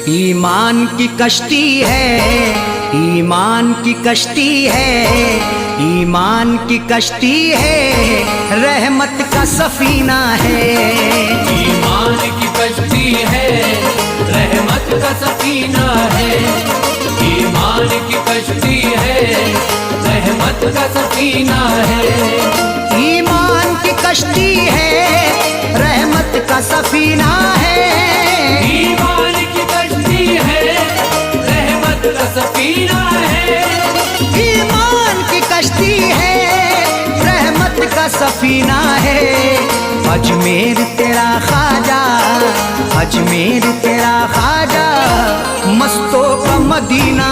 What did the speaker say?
ईमान की कश्ती है, ईमान की कश्ती है, ईमान की कश्ती है, रहमत का सफीना है। ईमान की कश्ती है, रहमत का सफीना है। ईमान की कश्ती है, रहमत का सफीना है। ईमान की कश्ती है, रहमत का सफीना है। ईमान की कश्ती है, रहमत का सफीना है। ईमान की कश्ती है, रहमत का सफीना है। अजमेर तेरा ख्वाजा, अजमेर तेरा ख्वाजा, मस्तों का मदीना